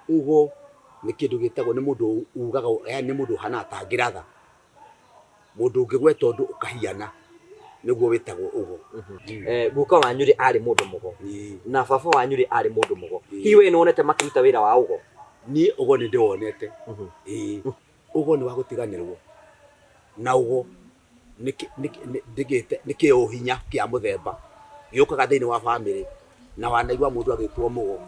Ugo nä kä ndå gä tagwo nä må ndå ugaga nä må ndå hana tangä ratha må ndå å ngä gweta å ndå å kahiana nä guo wä tagwo ugo. Guka wanyu rä arä må ndå mugo na baba wanyu rä arä må ndå mugo, hihi we nä wonete makiruta wä ra wa ugo? Niä ugo nä ndä wonete. Ugo nä wa gå tiganä rwo na ugo nä kä å hinya kä a må themba gä å kaga thä inä wa bamä na wanaigua må ndå agä two må go.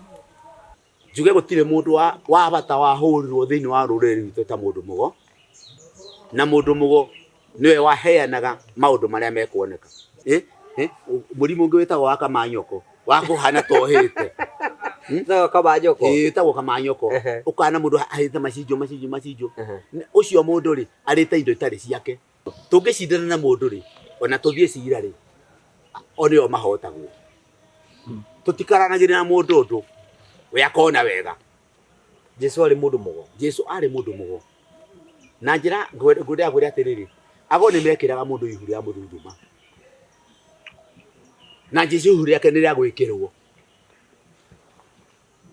Njuge gå tirä må ndå wa bata wa hå rirwo thä inä wa rå rä rä rwitå ta må ndå må go, na må ndå må go nä we waheanaga maå ndå marä a mekuoneka. Må rimå å ngä wä tagwo wa kamanyoko wa kå hana tohä te tagwo kamanyoko å kana må ndå ahä te macinjo å cio må ndå rä arä te indo itarä ciake. Tå ngä cindana na må ndå rä ona tå thiä cira rä o nä o mahotagwo. Tå tikaranagä rä na må ndå å ndå we akona wega. Jesu arä må ndå må go. Jesu arä må ndå må go na njä ra ngå rä agå rä atä rä rä ago nä mekä raga må ndå ihu rä a må thunjuma na Jesu ihu rä ake nä rä a gwä kä rwo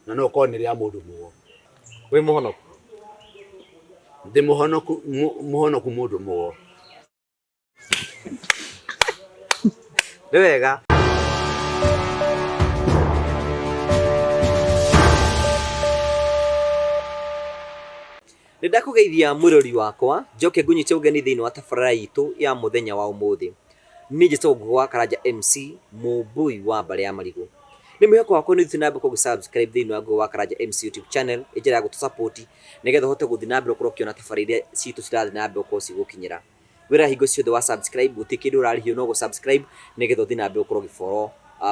na no korwo nä rä a må ndå må go. Wä må honoku? Ndä må honoku må ndå må go. Nä wega. Nä ndakå geithia mwä rori wakwa njoke ngå nyite å geni thä inä wa tabarĩra itå ya må thenya wa å må thä. Nä njä tagwo Ngũgĩ wa Karanja MC må mbui wa mbarä ya marigå. Nä mwĩhoko wakwa nä thiä na mbere kå subscribe thä inä wa Ngũgĩ wa Karanja MC YouTube channel ä njä ra gå tå support nä getha hote gå thiä na mbere å korwo å kä ona tabarä iria citå cirathiä na mbere å korwo cigå kinyä ra. Wä ra hingo ciothe wa subscribe gå tä kä ndå å rarĩhio no gå subscribe nä getha å thiä na mbere å korwo å gä follow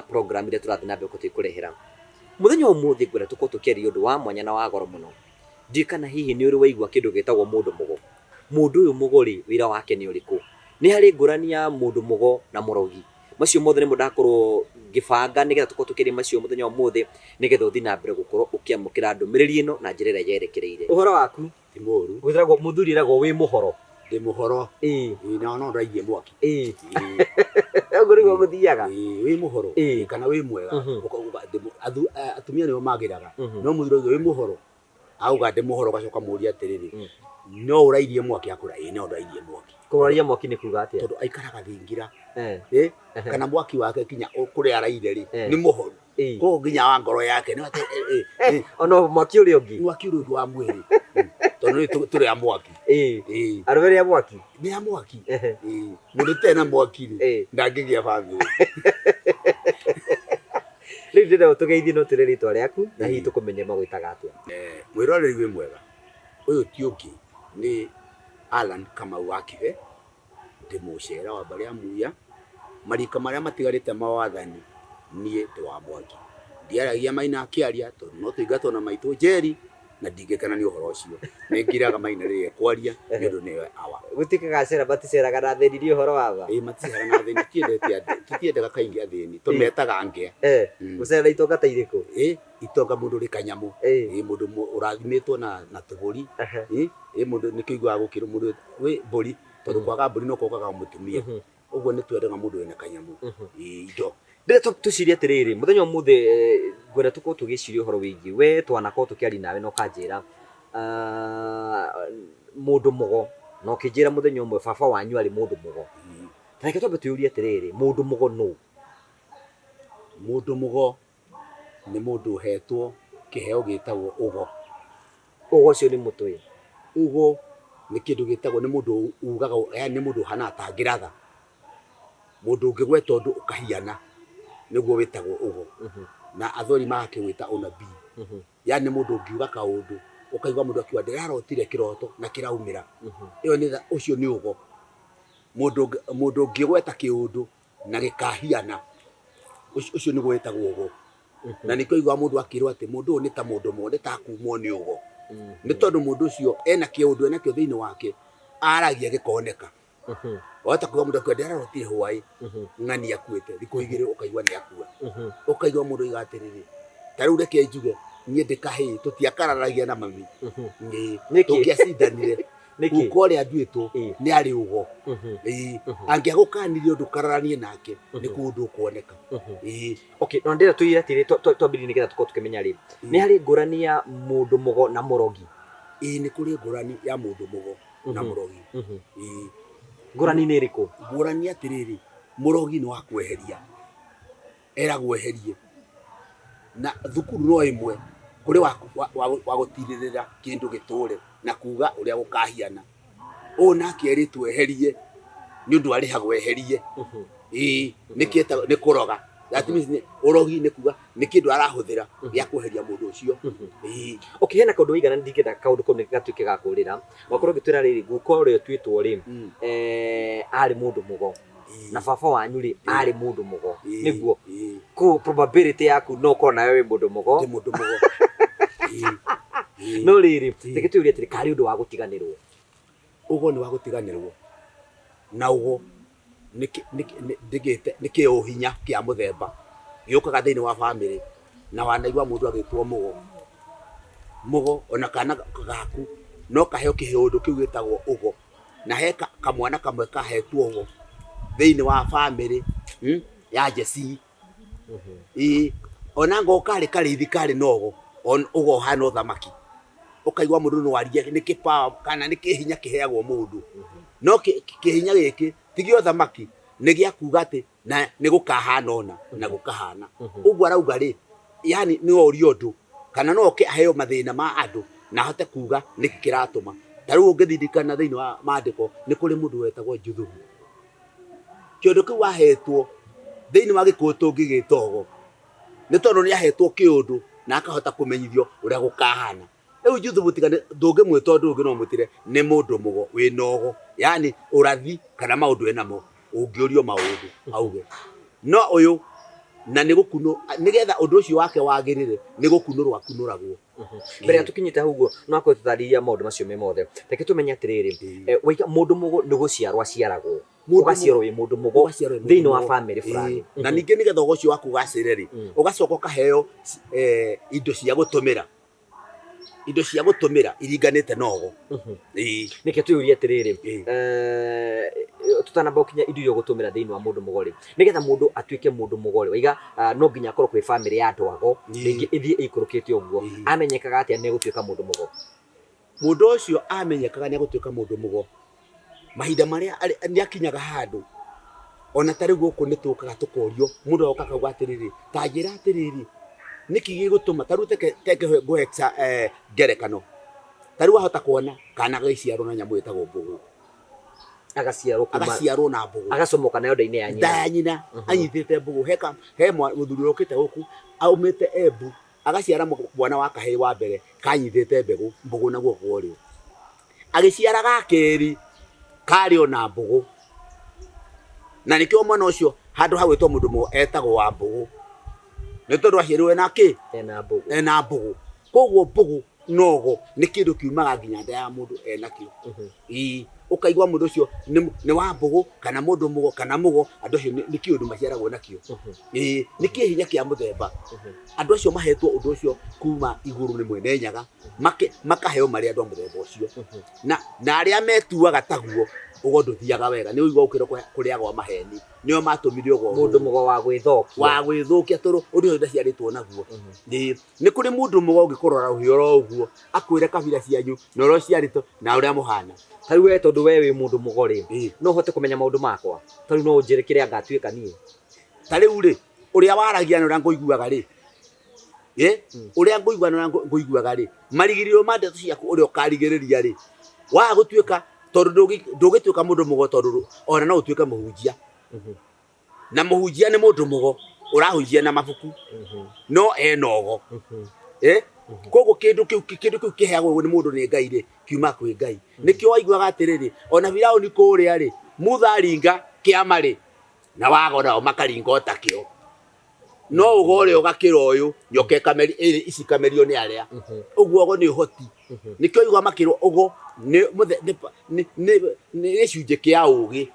program iria tå rathiä na mbere å korwo tå kå rehera. Må thenya wa å må thä ngwenda tå korwo tå kä aria å ndå wa mwanya na wa goro må no. Ndiä kana hihi nä å rä waigua kä ndå gä tagwo må ndå må go. Må ndå å yå må go rä wä ra wake nä å rä kå? Nä harä ngå rani ya må ndå må go na må rogi? Macio mothe nä mo ndakorwo ngä banga nä getha tå korwo tå kä aria macio må thenya wa må thä nä getha å thiä na mbere gå korwo å kä amå kä ra ndå mä rä ri ä no na njä ra ä rä a yerekereire. Å horo waku? Ti må ru. Gwä tagwo må thuri äragwo wä må horo? Ndä må horo. Na no ndaigie mwaki. Å ngå rä gå gå thiaga wä må horo kana wä mwega. Atumia nä o magä raga no må thuri wä må horo auga ndä må horo gacoka må ria atä rä rä no å rairie mwaki akå ra no ndairie mwaki. Kå raria mwaki nä kuga atä? Tondå aikaraga thingira kana mwaki wake kinya kå rä araire rä nä må horu koguo nginya wa ngoro yake ona mwaki å rä å ngä mwaki å rä wa mwä rä tondå tå rä a mwaki arå rä a mwaki nä a mwaki må ndå tena mwaki rä ndangä gä a bamä rä u ndä renda tå geithie no tå rä rä twa rä aku na hihi tå kå menye magwä taga atä mwä roreri wä mwega. Å yå ti å ngä nä Alan Kamau Akire ndä må cera wa mbarä ya muya marika marä a matigarä te mawathani niä ndä wa mwaki ndiaragia maina akä aria tondå no tå ingatwo na maitå njeri na ndingä kana nä å horo å cio nä ngiraga maina rä kwaria nä å ndå nä awa gå tikä gacera maticeraga na thä ni å horo waba maticeraga na thä ni tå tiendaga kaingä athä ni tå metaga ngea gå cerera itonga ta irä kå itonga må ndå rä kanyamå må ndå å rathimä two na tå gå ri må ndå nä kä iguaga gå kä rwo må ndå wä mbå ri tondå kwaga mbå ri no kokaga må tumia å guo nä twendaga må ndå wä na kanyamå indo ndä tå cirie atä rä rä må thenya å må thä ngwenda tå korwo tå gä ciria å horo wä giä we twanakorwo tå kä aria nawe no kanjä ra må ndå må go na å kä njä ra må thenya å mwe baba wanyu arä må ndå må go tareke twambe twä å rie atä rä rä må ndå må go no må ndå må go nä må ndå hetwo kä heo gä tagwo å go. Å go å cio nä må twä å go nä kä ndå gä tagwo nä må ndå ugaga nä må ndå hana tangä ratha må ndå å ngä gweta å ndå å kahiana nä guo wä tagwo å go na athori magakä wä ta ũnabii yani nä må ndå å ngiuga kaå ndå å kaigua må ndå akiuga ndä rarotire kä roto na kä raumä ra ä yo nä å cio nä å go. Må ndå å ngä gweta kä å ndå na gä kahiana å cio nä guo wä tagwo å go na nä kä igua må ndå akä rwo atä må ndå å nä ta må ndå mo nä takumwo nä å go nä tondå må ndå å cio ena kä å ndå enakä thä inä wake aragia gä koneka wahota kuigua må ndå akiuga ndä rarotire hwaä ng'ani akuä te thikå igä rä å kaigua nä akua å kaigua må ndå iga atä rä rä ta rä u reke njuge niä ndä kahä tå tiakararagia na mami tå ngä acindanire guko ria nduitwo ni ari ugo angiagukanirie undu kararanie nake ni kundu kuoneka okay no ndira tuira tiri twambiri nigetha tuko tukimenya ri ni hari ngurani ya mundu mugo na murogi ni kuri ngurani ya mundu mugo na murogi ngurani ni iriku ngurani atiriri murogi ni wa kweheria era gweherie na thukuru no imwe kuri wa gutiririra kindu giture na kuga uria gukahiana ona kieritwe eherie ni undu ari hagweherie nikieta ni kuroga that means ni urogi ni kuga ni kindu arahuthira ya kweheria mundu ucio okay hena kaundu igana ndingenda kaundu ko nigatuike gakurira wakorwo gitwira riri guko rio twitwo ri ari mundu mugo na baba wanyu ri ari mundu mugo niguo ku probability yaku no kona wewe mundu mugo ti mundu mugo no riri tikituria tiri kari undu wa gutiganirwo ugo ni wa gutiganirwo na ugo ndigite niki uhinya kia muthemba yukaga thiini wa family na wanaigwa mundu agitwo mugo ona kana gaku no kaheo kihiundu kiu gitagwo ugo na he kamwana kamwe kahetwo ugo thiini wa family ya Jesi ona ngo kari thikari nogo ugo hano thamaki ukaigwa mundu no waria ni kipa kana ni kihinya kiheagwo mundu no kihinya giki tigio thamaki ni gia kuga ati na ni gukahana ona na gukahana ugu arauga ri yani ni orio ndu kana no ke aheo mathina ma andu na hote kuga ni kiratuma taru ungithindikana thiini wa maandiko ni kuri mundu wetagwo Juthubu kiondu kiu wahetwo thiini wa gikutu ngigitogo ni tondu ni ahetwo kiundu na akahota kumenyithio uria gukahana riu Juthubu tigane ndungimwita undu ungi no mutire ni mundu mugo wi nogo yani urathi kana maundu enamo ungiorio maundu auge no uyu na ni gukuno nigetha undu ucio wake wagirire ni gukunurwa kunuragwo mbere atukinyita hugo no akwetharia maundu macio me mothe teke tumenya atiriri waiga mundu mugo ni guciarwa ciaragwo ugaciarwo wi mundu mugo thiini wa family fulani na ningi nigetha ugo ucio waku gacireri ugacoka kaheo indo cia gutumira iringanite nogo nike tuyuria atiriri tutanamba ukinya indo yo gutumira thiini wa mundu mugori nigetha mundu atuike mundu mugori waiga no nginya akorwo kwi family ya ndwago ringi ithie ikurukite uguo amenyekaga atia ne gutuika mundu mugo mundu ucio amenyekaga ne gutuika mundu mugo mahinda maria ni akinyaga handu ona tari guku ni tukaga tukorio mundu oka kauga atiriri tanjira atiriri niki gigutuma taru teke go exa gerekano taru wahota kuona kana gaiciarwo na nyamu etagwo mbugu agaciarwo na mbugu agacomoka nayo ndaini ya nyina anyitite mbugu he muthuri ukite guku aumite embu agaciara mwana wa kahei wa mbere kanyitite mbegu mbugu naguo gworio agiciara gakeri kario na mbugu na nikio mwana ucio handu hagwitwo mundu mo etagwo wa mbugu ni tondu aciarirwe na ki ena mbugu koguo mbugu nogo ni kindu kiumaga nginya nda ya mundu enakio ukaigwa mundu ucio ni wa mbugu kana mundu mugo kana mugo andu acio ni kiundu maciaragwo nakio ni kihinya kia muthemba andu acio mahetwo undu ucio kuma iguru ni mwene nyaga makaheo mari andu muthemba ucio na aria metuaga taguo ugo nduthiaga wega ni uigwa ukiro kuriagwa maheni nio matumire ugo mundu mugo wa gwithukia turu undu ucio ndaciaritwo naguo ni kuri mundu mugo ungikorora uhioro uguo akwire kabira cianyu na ro ciarito na uria muhana tari we tondu we wi mundu mugori no hote kumenya maundu makwa tari no njire kiria ngatuika nie tari uri uria waragia na uria ngoiguaga ri uria ngoigua na uria ngoiguaga ri marigirio mandeto ciaku uria ukarigiriria ri wa gutuika tondu ndugituika mundu mugo tondu ona no utuike muhunjia na muhunjia ni mundu mugo urahunjia na mabuku no enogo kogo kindu kiu kiheagwo ni mundu ni ngai ri kiuma kwi ngai nikio waiguaga atiriri ona birao ni kuria ri mutharinga kiama ri na wagora makaringa otakio no ugore ugakira uyu nyoke kameri ici kamerio ni aria uguo ugo ni uhoti nikio igwa makiro ugo ni gicunje kia ugi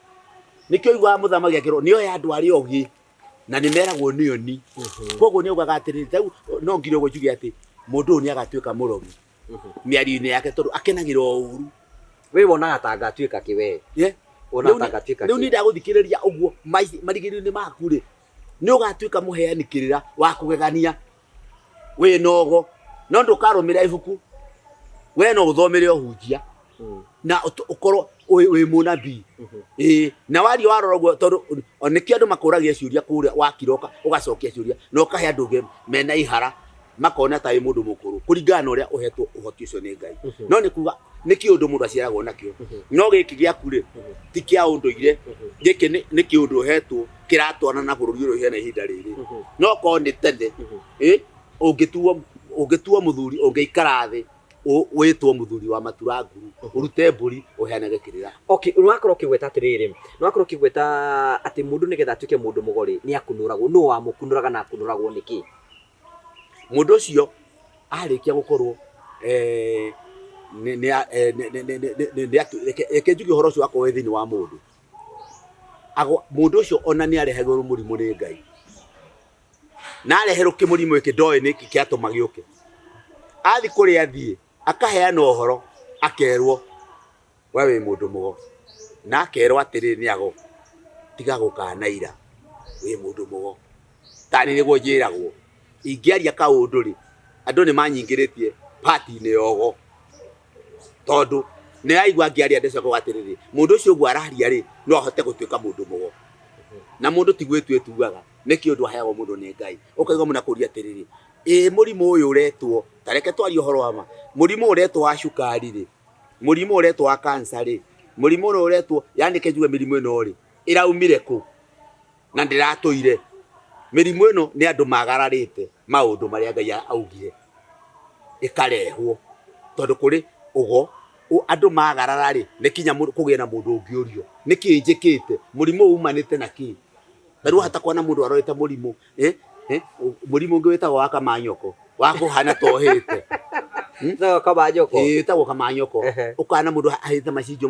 nikio igwa muthamagia akiro ni oya andu ari ugi na ni meragwo ni oni koguo ni ugaga atiriri no ngire ugo jugi ati mundu ni agatuika murogi miari-ini yake tondu akenagirwo uru we wonaga ta ngatuĩka kĩ we wona ta ngatuĩka rĩu nĩ ndagũthikĩrĩria ũguo marigĩrĩrio-inĩ maku rĩ nĩ ũgatuĩka mũheani kĩrĩra wa kũgegania wĩ nogo no ndũkarũmĩrĩra ibuku we no ũthomere ũhunjia na ũkorwo wĩ mũnabii na waria warora ũguo tondũ nĩkĩo andũ makũragia ciũria kũrĩa wakiroka ũgacokia ciũria na ũkahe andũ ũngĩ mena ihara makona ta wĩ mũndũ mũkũrũ kũringana na ũrĩa ũhetwo ũhoti ũcio nĩ Ngai no nĩ kuga nĩ kĩũndũ mũndũ aciaragwo nakĩo no gĩkĩ gĩaku rĩ ti kĩa ũndũire gĩkĩ nĩ kĩũndũ ũhetwo kĩratwarana na bũrũri ũyũ hena ihinda rĩrĩ no korwo nĩ tene ũngĩtuo mũthuri ũngĩikara thĩ wĩtwo mũthuri wa matura nguru ũrute mbũri ũheanage kĩrĩra. Okay, nĩwakorwo ũkĩgweta atĩrĩrĩ nĩwakorwo ũkĩgweta atĩ mũndũ nĩgetha atuĩke mũndũ mũgori nĩ akunũragwo nũ wamũkunũraga na akunũragwo nĩkĩ? Mũndũ ũcio arĩkia gũkorwo reke njuge ũhoro ũcio wakorwo thĩinĩ wa mũndũ mũndũ ũcio ona nĩ areherwo mũrimũ nĩ Ngai na areherwo kĩmũrimũ gĩkĩ ndoĩ nĩkĩ kĩatũma gĩũke athi kũrĩa athiĩ akaheana ũhoro akerwo we wĩ mũndũ mũgo na akerwo atĩrĩ nĩago tiga gũkana ira wĩ mũndũ mũgo tani nĩguo njĩragwo ingĩaria kaũndũ rĩ andũ nĩ manyingĩrĩtie party-inĩ yogo tondũ nĩ aigua ngĩaria ndecoko atĩrĩrĩ mũndũ ũcio ũguo araria rĩ no ahote gũtuĩka mũndũ mũgo na mũndũ ti gwĩtua etuaga nĩ kĩũndũ aheagwo mũndũ nĩ Ngai ũkaigua mũna kũria atĩrĩrĩ mũrimũ ũyũ ũretwo tareke twarie ũhoro wa ma mũrimũ ũretwo wa cukari rĩ mũrimũ ũretwo wa cancer rĩ mũrimũ ũretwo yani kenjuge mĩrimũ ĩno rĩ ĩraumire kũ na ndĩratũire mĩrimũ ĩno nĩ andũ magararĩte maũndũ marĩa Ngai augire ĩkarehwo tondũ kũrĩ ũgo andũ magarara rĩ nĩ kinya kũgĩa na mũndũ ũngĩũrio nĩkĩ njĩkĩte mũrimũ umanĩte na kĩ rĩu hata kwana mũndũ arorete mũrimũ mũrimũ ũngĩ wĩtagwo wa kamanyoko wa kũhana tohĩte no kamanyoko wĩtagwo kamanyoko ũkana mũndũ ahĩte macinjo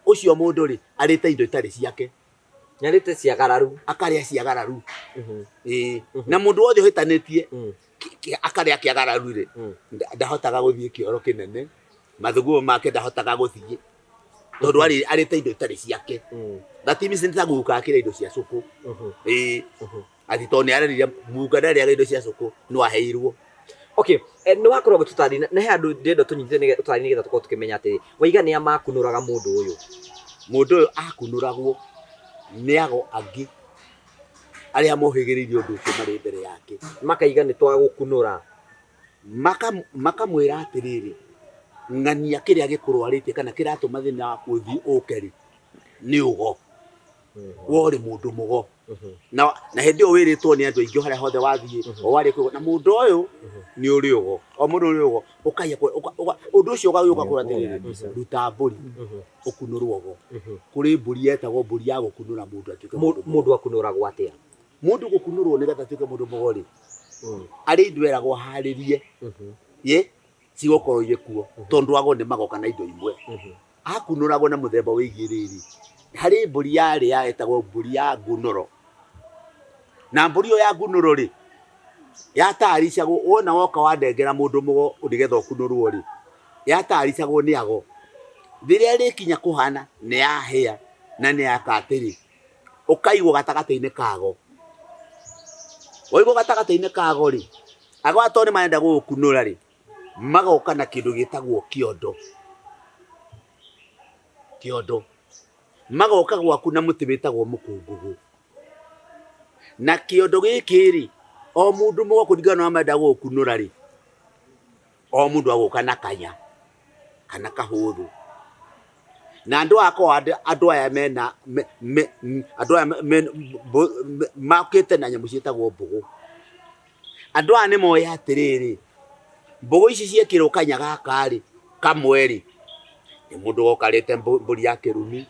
ũcio mũndũ rĩ arĩte indo itarĩ ciake nyarĩte ciagararu akarĩa ciagararu na mũndũ wothe ũhĩtanĩtie akarĩa kĩagararu rĩ ndahotaga gũthiĩ kĩoro kĩnene mathugumo make ndahotaga gũthiĩ tondũ arĩte indo itarĩ ciake that means nĩ ta guka akĩrĩa indo cia cũkũ ati to nĩ ararĩria muga ndarĩaga indo cia cũkũ no aheirwo. Okay, nĩ wakorwo gũtũtarina na he andũ ndĩenda tũnyite tũtarina nĩgetha tũkorwo tũkĩmenya atĩ waiga nĩ amakunũraga mũndũ ũyũ akunũragwo nĩ ago angĩ arĩa mohĩgĩrĩirie ũndũ ũcio marĩ mbere yake makaiga nĩ twa gũkunũra makamwĩra atĩrĩrĩ ng'ania kĩrĩa gĩkũrwarĩtie kana kĩratũma thĩna waku ũthiĩ ũke nĩ ũgo worĩ mũndũ mũgo na hĩndĩ ĩyo wĩrĩtwo nĩ andũ aingĩ harĩa hothe wathiĩ warĩ kũgo na mũndũ ũyũ nĩ ũrĩ ũgo mũndũ ũrĩ ũgo ũkaiya ũndũ ũcio ũgagĩũka kũra atĩrĩrĩ ruta mbũri ũkunũrwo ũgo kũrĩ mbũri yetagwo mbũri ya gũkunũra mũndũ atuĩke mũndũ akunũragwo atĩa mũndũ gũkunũrwo nĩgetha atuĩke mũndũ mũgo rĩ arĩ indo eragwo harĩrie cigũkorwo irĩ kuo tondũ ago nĩ magoka na indo imwe akunũragwo na mũthemba wĩgiĩ rĩrĩ harĩ mbũri yarĩ yetagwo mbũri ya ngunũro na mbũri ĩyo ya ngunũro rĩ yataricagwo wona woka wandengera mũndũ mũgo nĩgetha ũkunũrwo rĩ yataricagwo nĩ ago rĩrĩa rĩkinya kũhana nĩ yahĩa na nĩ yakatĩrĩ ũkaigwo gatagatĩ-inĩ kago waigwo gatagatĩ-inĩ kago rĩ ago atoo nĩ marenda gũgũkunũra rĩ magoka na kĩndũ gĩtagwo kĩondo magoka gwaku na mũtĩ wĩtagwo mũkũngũgũ na kĩondo gĩkĩ rĩ o mũndũ mũgo kũringana na marenda gũgũkunũra rĩ o mũndũ agoka na kanya kana kahũthũ na andũ aya mena andũ aya makĩte na nyamũ ciĩtagwo mbũgũ andũ aya nĩ moĩ atĩrĩrĩ mbũgũ ici ciekĩrwo kanya gaka rĩ kamwe rĩ nĩ mũndũ wokarĩte mbũri ya kĩrumi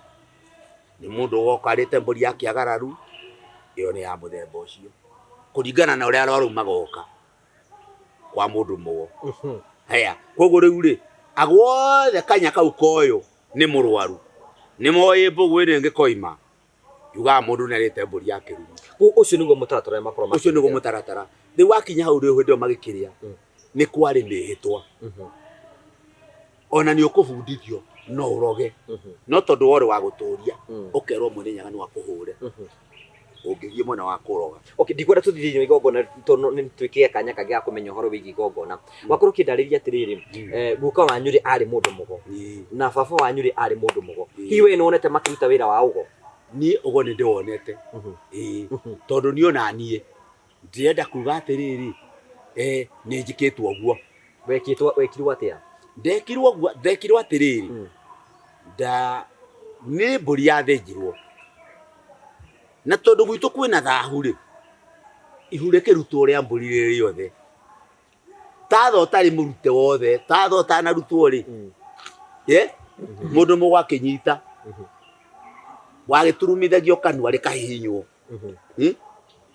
nĩ mũndũ wokarĩte mbũri ya kĩagararu ĩyo nĩ ya mũthemba ũcio kũringana na ũrĩa arwaru magoka kwa mũndũ mũgo haya koguo rĩu rĩ agwothe kanya kau koyo nĩ mũrwaru nĩ moĩ mbũgũ ĩno ĩngĩkoima yugaga mũndũ nĩ arĩte mbũri ya kĩrumi ũcio nĩguo mũtaratara makorwo ũcio nĩguo mũtaratara rĩu wakinya hau rĩu hĩndĩ ĩyo magĩkĩrĩa nĩ kwarĩ mĩhĩtwa ona ni ukubundithio no uroge no tondu wore wa guturia ukerwo munenyaga ni wa kuhure ungithie mwena wa kuroga. Okay, ndikwenda tuthithie igongona tono ni twike kanya kagea kumenya horo wigi igongona wakuru kindariria atiriri guka wanyu ri ari mundu mugo na baba wanyu ri ari mundu mugo hiwe ni wonete makiruta wira wa ugo ni ugo ni ndionete tondu ni ona nie ndienda kuga atiriri ni njikitwo guo wekirwo atia ndekirwo atiriri ni mburi yathinjirwo na tondu gwitu kwina thahu ri ihure kirutwo ria mburi riri yothe tatho tari murute wothe tatho tanarutwo ri mundu mugo akinyita wagiturumithagio kanua rikahihinywo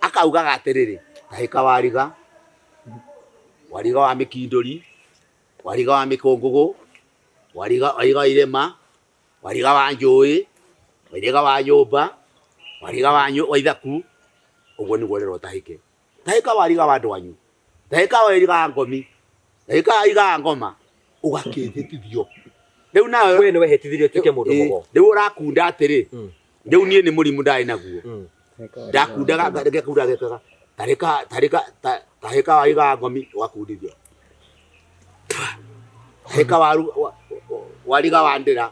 akaugaga atiriri tahika wariga wa mikinduri wariga wa mikungugu wariga irema wariga wa njui wariga wa nyumba wariga wa ithaku uguo ni gorero tahika wariga wa ndwanyu tahika wariga ngomi tahika wariga ngoma ugakithithio riu nawe we ni wehetithirio tuke mundu mugo riu urakunda atiri riu nie ni murimu ndai naguo ndakundaga ngekunda tahika wariga ngomi ugakundithio tahika wariga wa ndira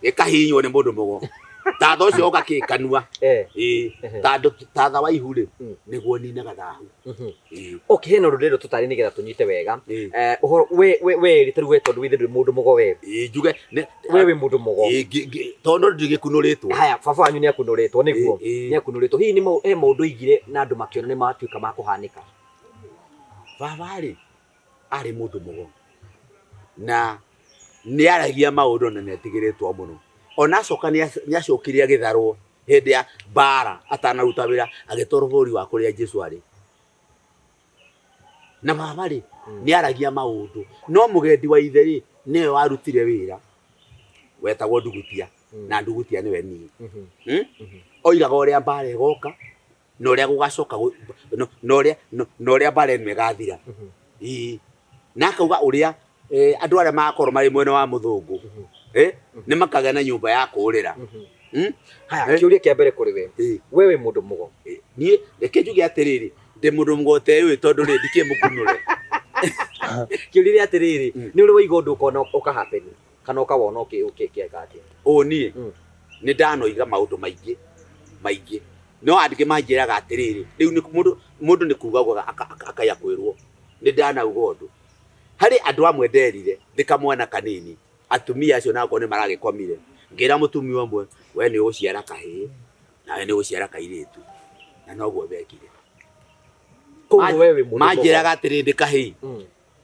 ikahinywo ni mundu mugo tatho ucio ugakikanua tatha wa ihuri niguo ninaga thahu. Okay, hena rurero tutari nigetha tunyite wega uhoro we ritaru tondu withi mundu mugo we njuge we wi mundu mugo tondu ndigikunuritwo haya baba wanyu ni akunuritwo niguo ni akunuritwo hihi ni maundu igire na andu makiona ni matuika ma kuhanika baba ri ari mundu mugo na ni aragia maundu na netigiritwo muno ona coka ni acokirie agitharwo hindi ya bara atanaruta wira agitwarwo buri wa kuria Jesu ari na baba ri ni aragia maundu no mugendi wa ithe ri niwe warutire wira wetagwo ndugutia na ndugutia niwe ni oigaga uria bara igoka no uria gugacoka no uria bara ino igathira na akauga uria andu aria makorwo mari mwena wa muthungu ni makaga na nyumba ya kurira haya kiuria kia mbere kuri we wewe mundu mugo nie reke njuge atiriri ndi mundu mugo tewe tondu ri ndikie mukunure kiuria atiriri ni uri wigo ndu kona ukahapeni kana ukawona ukieka atia nie ni ndanoiga maundu maingi no andike manjiraga atiriri riu ni mundu ni kuga akaya kwirwo ni ndanauga undu hari andu amwe nderire ndikamwana kanini atumia acio nako ni maragikomire ngira mutumia umwe we ni uciara kahi na we ni uciara kairitu na noguo bekire koguo wewe mundu manjiraga atiri ndi kahi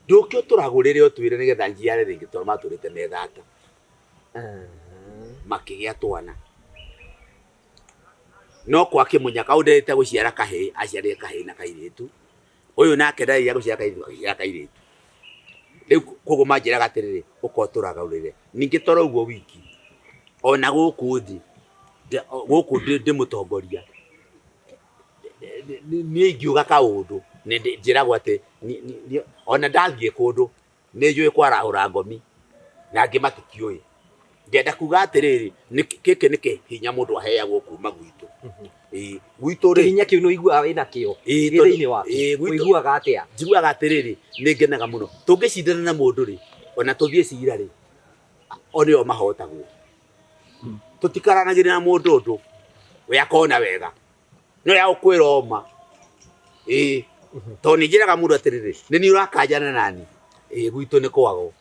ndukio turagurire otwire nigetha njiare ringi tondu maturite methata makigia twana no kwa kimunyaka udete guciara kahi aciarire kahi na kairitu uyu nake ndari ya guciara kairitu riu koguo manjiraga atiriri ukoturaga urire ningi toro uguo wiki ona guku ndi mutongoria ni ngiuga kaundu ni njiragwo ati ona ndathie kundu ni njui kwarahura ngomi na ngi matikioi ngenda kuga atiriri kiki niki hinya mundu aheagwo kuma gwitu gwitu ri hinya kiu no igua wina kio githiini wa igua atia njiguaga atiriri ni ngenaga muno tungicindana na mundu ri ona tuthie cira ri onio mahotagwo tutikaranagire na mundu ndu we akona wega no ya ukwira oma to ni njiraga mundu atiriri ni urakanjana nani gwitu ni kwago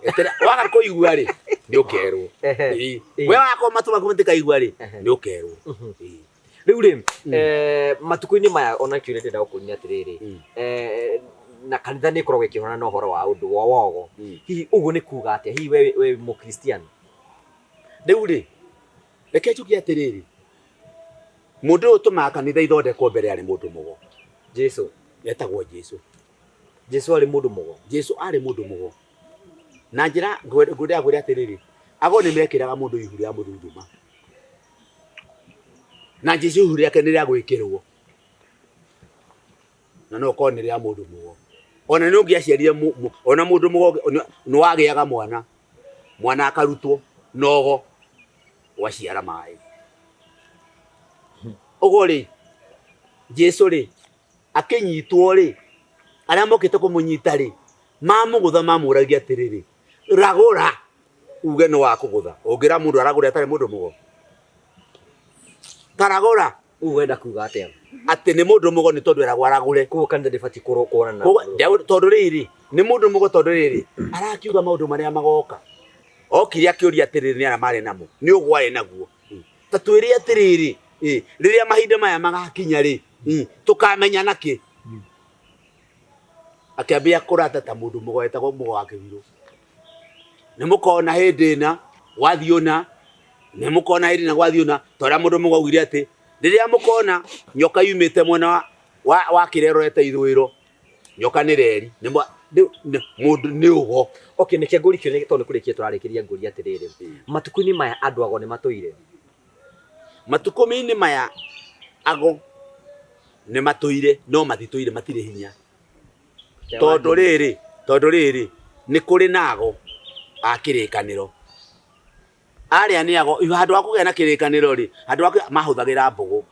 etera waga kuigua ri ni ukerwo we wako matuma kumatika igua ri ni ukerwo riu ri matukuini maya ona kiure ndenda gukunia atiriri na kanitha ni korwo gikihona na uhoro wa undu wogo hihi uguo ni kuga atia hihi we mukristiano riu ri reke njuge atiriri mundu utumaga kanitha ithondekwo mbere ari mundu mugo Jesu etagwo Jesu ari mundu mugo Jesu ari mundu mugo na njira ngwenda gwira atiriri ago ni mekiraga mundu ihuri ya muthunduma na Jesu ihuri yake ni ria gwikirwo na no ko ni ria mundu mugo ona nä å ngä aciarire ona må ndå må nä wagä aga mwana akarutwo nogo waciara maä å guo rä Jesu rä akä nyitwo rä arä a mokä te kå må nyita rä mamå gå tha mamå ragia atä rä rä ragå ra uge nä wakå gå tha å ngä ra må ndå aragå ra atarä må ndå må go taragå ra wenda kuga atä atä nä må ndå må go nä tondå eragwo aragå re koguo kanitha ndä batiä kuonana tondå rä rä nä må ndå må go tondå rä rä arakiuga maå ndå marä a magoka okire akä å ria atä rä rä nä arä marä namo nä å gwae naguo ta twä rä atä rä rä rä rä a mahinda maya magakinya rä tå kamenya nakä akä ambä a kå rata ta må ndå må go etagwo må go wa kä birå nä må kona hä ndä na gwathiå na nä må kona hä ndä na gwathiå na tondå må ndå må go augire atä rä rä a må kona nyoka yumä te mwena wa kä rerorete ithå ro nyoka nä reri må ndå nä å go nä kä ngå rikio tondå kå rä kie tå rarä kä ria ngå ria atä rä rä matukå-inä maya andå ago nä matå ire matukå-inä maya ago nä matå ire no matitå ire matirä hinya tondå rä rä nä kå rä na ago a kä rä kanä ro arä a nä ago handå wa kå gä a na kä rä kanä ro rä handå wa mahå thagä ra mbå gå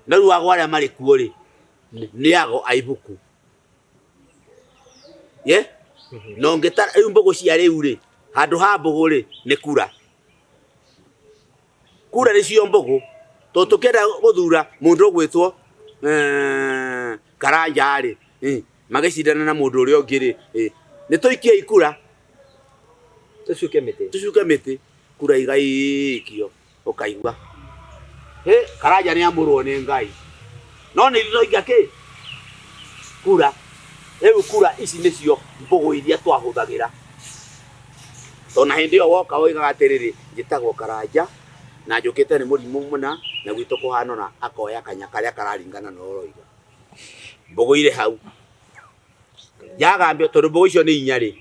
na rä u ago arä a marä kuo rä nä ago aibuku no ngä tara rä u mbå gå cia rä u rä handå ha mbå gå rä nä kura nä cio mbå gå tondå tå kä enda gå thura må ndå å gwä two Karanja rä magä cindana na må ndå å rä a å ngä rä nä tå ikiei kura tå cuke mä tä kura igaikio å kaigua Karanja nä amå rwo nä Ngai no nä ithuä tåikia kä kura rä u kura ici nä cio mbå gå iria twahå thagä ra tona hä ndä ä yo woka woigaga atä rä rä njä tagwo Karanja na njå kä te nä må rimå mũna na gwitå kå hanona akoya kanya karä a kararingana na oroiga mbå gå irä hau yagambio tondå mbå gå icio nä inya rä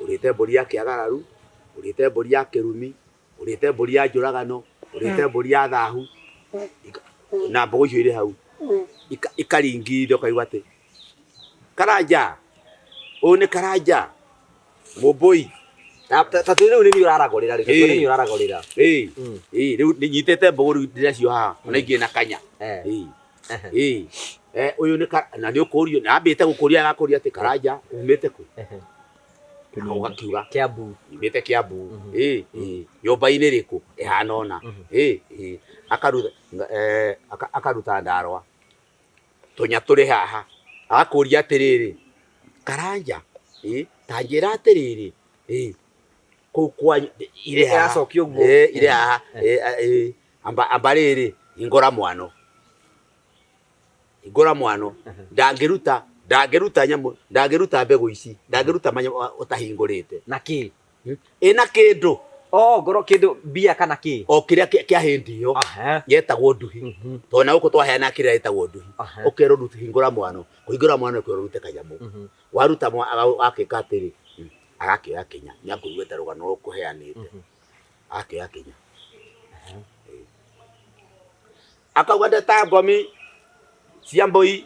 å rä te mbå ri ya kä agararu å rä te mbå ri ya kä rumi å rä te mbå ri ya njå ragano å rä te mbå ri ya thahu na mbå gå icio irä hau ikaringithia å kaigua atä Karanja å nä Karanja må mbåi ta tå rä u nä nä å raragå rä ra rä u nä nyitä te mbå gå rä u ndä racio haha ona ingä na kanya å yå na nä å kå rio nambä te gå kå ria agakå ria atä Karanja umä te kå gakiuga umä te kä ambu nyå mba-inä rä kå ähana ona akaruta ndarwa tå nya tå rä haha agakå ria atä rä rä Karanja ta njä ra atä rä rä kå kwa irä haha amba rä rä ingåra mwano ndangä ruta nyamå ndangä ruta mbegå ici ndangä ruta å tahingå rä te na kä na kä ndå ngoro kä ndå mbia kana kä o kä rä a kä a hä ndä ä yo yetagwo nduhi tondå na gå kå twaheana kä rä a yetagwo nduhi å kerwo hingå ra mwano kå hingå ra mwano kwä rå rute kanyamå waruta akä ka atä rä agakä oya kä nya nä akå iguä te rå gano kå heanä te agakä oya kä nya akauga ndeta ngomi cia mbåi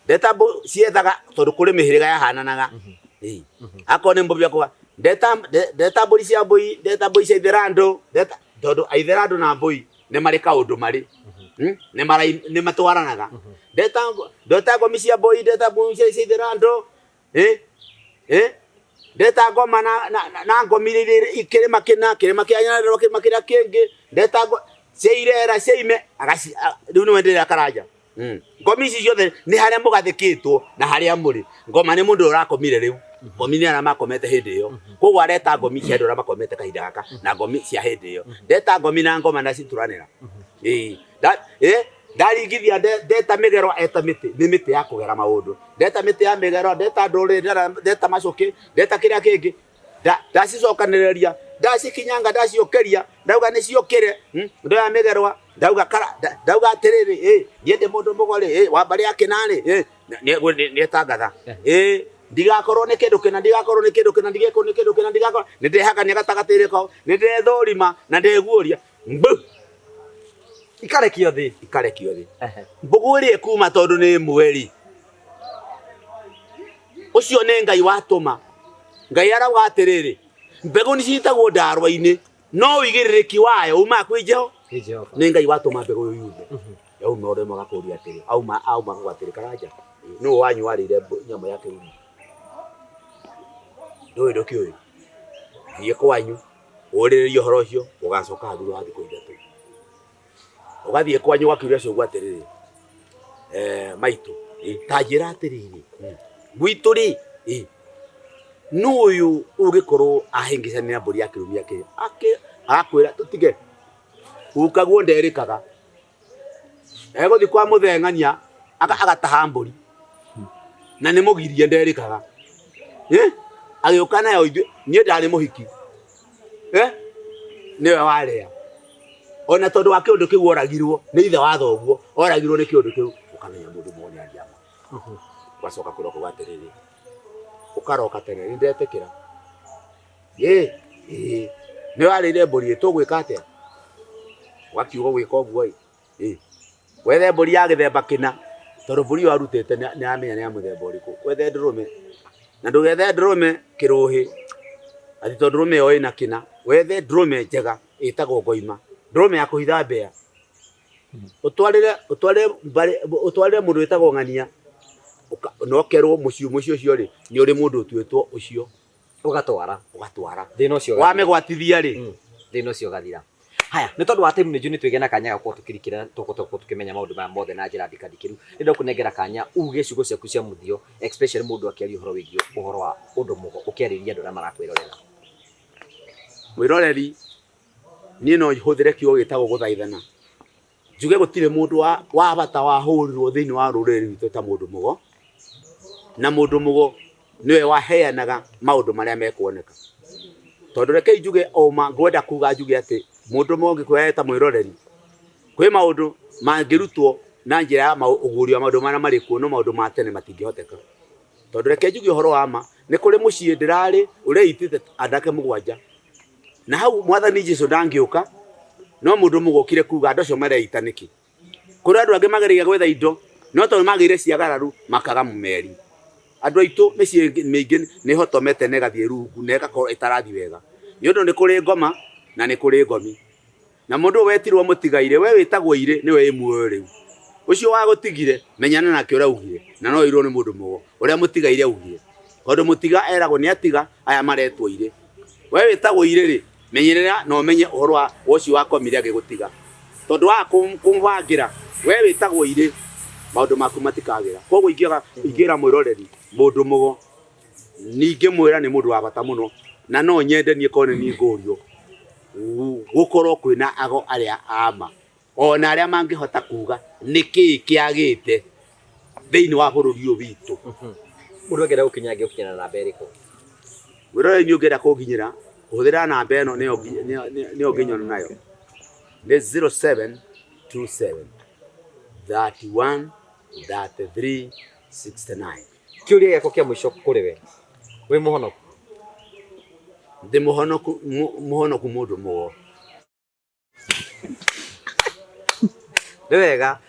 ndeta ciethaga tondå kå rä mä hä rä ga yahananaga akorwo nä mbå biakwa ndeta mbåri cia mbåi ndeta mbåi cia itherandå tondå aitherandå na mbåi nä marä kaå ndå marä nä matwaranaga ndeta ngomi cia mbåi ndeta mbåi cia itherandå ndeta ngoma na ngomi kä rä ma kä na kä rä ma kä anyanarä kä rä ma kä rä a kä ngä ndeta cia irera cia ime rä u nä wendä rä a Karanja ngomi ici ciothe nä harä a må gathä kä two na harä a må rä ngoma nä må ndå å rakomire rä u ngomi nä arä a makomete hä ndä ä yo koguo areta ngomi cia andå arä a makomete kahinda gaka na ngomi cia hä ndä ä yo ndeta ngomi na ngoma na citå ndaringithia ndeta mä gero eta mä tä nä mä tä ya kå gera maå ndå ndeta mä tä ya mä gero ndeta ndå rä ndeta macå kä ndeta kä rä a kä ngä ndacicokanä reria ndacikinyanga ndaciokeria ndauga nä ciå re ndoya mä gerwa ndauga atä rä rä niä ndä må ndå må go rä wambarä akä narä nä etangatha ndigakorwo nä kä ndå kä na ndigakorwo nä kä ndå kä na ndigekorwo nä kä ndå kä na ndigakorwo nä ndehakania gatagatä rä kao nä ndethå rima na ndeguoria ikarekio thä mbå gå ä rä kuma tondå nä mweri ucio nĩ Ngai watũma. Ngai arauga atĩrĩrĩ, mbegũ nĩ citagwo ndarwa-inĩ, no wĩigĩrĩrĩki wayo uma kwĩ Jehova. Nĩ Ngai watũma mbegũ ĩyo yume. Yauma ũrĩa magakũria atĩrĩ, auma gũgatĩrĩ Karanja, nũũ wanyu warĩire nyamũ ya kĩrumi? Ndũĩ ndũkĩũĩ. Thiĩ kwanyu ũrĩrĩrie ũhoro ũcio, ũgacoka thutha wa thikũ ithatũ. Ũgathiĩ kwanyu ũgakiuria cũguo atĩrĩrĩ, maitũ, ta njĩra atĩrĩrĩ, gwitũ rĩ, nũũ ũyũ ũngĩkorwo ahĩngĩcania mbũri ya kĩrumi agakwĩra tũtige, ũkaguo nderĩkaga. Egũthiĩ kwa mũtheng'ania agataha mbũri na nĩ mũgirie nderĩkaga. Agĩũka nayo niĩ ndarĩ mũhiki, nĩwe warĩa. Ona tondũ wa kĩũndũ kĩu oragirwo nĩ ithe wa thoguo, oragirwo nĩ kĩũndũ kĩu, ũkamenya mũndũ mũgĩ nĩariama. Ũgacoka kwĩrwo kuuga atĩrĩrĩ, ũkaroka tene nĩ ndetĩkĩra. Nĩ warĩire mbũri, tũgwĩka atĩa? Ũgakiuga gwĩka ũguo, wethe mbũri ya gĩthemba kĩna, tondũ mbũri ĩyo arutĩte nĩ amenya nĩ ya mũthemba ũrĩkũ. Wethe ndũrũme, na ndũgethe ndũrũme kĩrũhĩ, atĩ tondũ ndũrũme ĩyo ĩna kĩna. Wethe ndũrũme njega ĩtagwo ngoima, ndũrũme ya kũhitha mbĩa. Ũtwarĩre mũndũ wĩtagwo ng'ania, na ũkerwo mũciĩ ũcio rĩ, nĩ ũrĩ mũndũ ũtuĩtwo ũcio. Ũgatwara. Thĩna ũcio wamĩgwatithia rĩ, thĩna ũcio ũgathira. Haya, nĩ tondũ wa time nĩ njũ nĩ twĩgĩa na kanya gakorwo tũkĩrikĩra tũkĩmenya maũndũ maya mothe na njĩra ndikandikĩru. Nĩ ndakũnengera kanya uge ciugo ciaku cia mũthio, especially mũndũ akĩaria ũhoro wĩgiĩ ũhoro wa ũndũ mũgo, ũkĩarĩria andũ arĩa marakwĩrorera. Mwĩroreri, niĩ no hũthĩre kiugo gĩtagwo gũthaithana. Njuge gũtirĩ mũndũ wa bata wahũrirwo thĩinĩ wa rũrĩrĩ rwitũ ta mũndũ mũgo, na mũndũ mũgo nĩwe waheanaga maũndũ marĩa mekuoneka. Tondũ reke njuge ngwenda kuga njuge atĩ mũndũ mũgo ngĩkwĩra ta mwĩroreri, kwĩ maũndũ mangĩrutwo na njĩra ya ũgũri wa maũndũ marĩa marĩ kuo, no maũndũ ma tene matingĩhoteka. Tondũ reke njuge ũhoro wa ma, nĩ kũrĩ mũciĩ ndĩrarĩ ũrĩa itĩte andũ ake mũgwanja, na hau Mwathani Jesũ ndangĩũka, no mũndũ mũgo okire kuga andũ acio mareita nĩkĩ. Kũrĩ andũ angĩ magereire gwetha indo, no tondũ magĩire ciagararu makaga mũmeri. Andũ aitũ mĩciĩ mĩingĩ nĩ hotomete na ĩgathiĩ rungu na ĩgakorwo ĩtarathi wega, nĩ ũndũ nĩ kũrĩ ngoma na nĩ kũrĩ ngomi. Na mũndũ wetirwo mũtigaire, we wĩtagwo irĩ nĩwe muoyo rĩu. Ũcio wagũtigire menyana nake ũrĩa ugire, na no irwo nĩ mũndũ mũgo ũrĩa mũtigaire ugire. Tondũ mũtiga eragwo nĩ atiga aya maretwo irĩ. We wĩtagwo irĩ rĩ, menyerera na ũmenye ũhoro wa ũcio wakomire agĩgũtiga. Tondũ wa kũmbangira we wĩtagwo irĩ, maũndũ maku matikagĩra. Koguo ingĩra mwĩroreri mũndũ mũgo, ningĩ mwĩra nĩ mũndũ wa bata mũno, na no nyende niĩ korwo nĩ niĩ ngũrio gũkorwo kwĩna ago arĩa ama, ona arĩa mangĩhota kuga nĩkĩĩ kĩagĩte thĩinĩ wa bũrũri ũyũ witũ. Mũndũ angĩenda gũkinya angĩkinyana na namba ĩrĩkũ? Mwĩroreri nĩ ũngĩenda kũnginyĩra, hũthĩra namba ĩno nĩyo ngĩnyona nayo, nĩ 0727 31 33 69. Kĩũria gĩakwa kĩa mũico kũrĩ we, wĩ mũhonoku? Ndĩ mũhonoku mũndũ mũgo. Nĩ wega.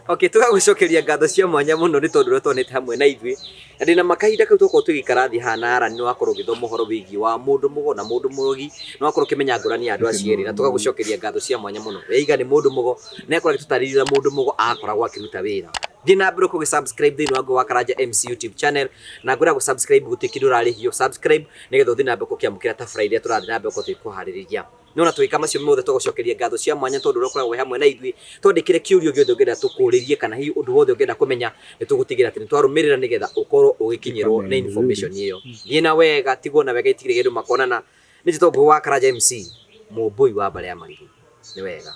Okay, tũgagũcokeria ngatho cia mwanya mũno nĩ tondũ tũonete hamwe na ithuĩ. Na ndĩna makahinda kau tũkorwo tũgĩikara thĩ hana ara, nĩ wakorwo ũgĩthoma ũhoro wĩgiĩ wa mũndũ mũgo na mũndũ mũgi, nĩ wakorwo ũkĩmenya ngũrani ya andũ acio erĩ, na tũgagũcokeria ngatho cia mwanya mũno. Weiga nĩ mũndũ mũgo na akorwo agĩtũtarĩria mũndũ mũgo agakoragwo akĩruta wĩra. Thiĩ na mbere gũsubscribe thĩinĩ wa wa Karanja MC YouTube channel, na ngwĩra gũsubscribe gũtirĩ kĩndũ ũrarĩhio, subscribe nĩgetha ũthiĩ na mbere gũkĩamũkĩra ta Friday tũrathiĩ na mbere tũkĩharĩrĩria. Nona twĩka macio mothe tũgũcokeria ngatho cia mwanya tondũ ũkoragwo hamwe na ithuĩ. Twandĩkĩre kĩũrio gĩothe ũngĩenda tũkũũrĩrie kana hihi ũndũ wothe ũngĩenda kũmenya, nĩ tũgũtigĩra atĩ nĩ twarũmĩrĩra nĩgetha ũkorwo ũgĩkinyĩrwo nĩ information ĩyo. Thiĩ na wega, tigwo na wega, itigĩre kĩndũ makonana. Nĩ njĩtwo wa Karanja MC, mũmbũi wa Mbarĩ ya Marigũ. Nĩ wega.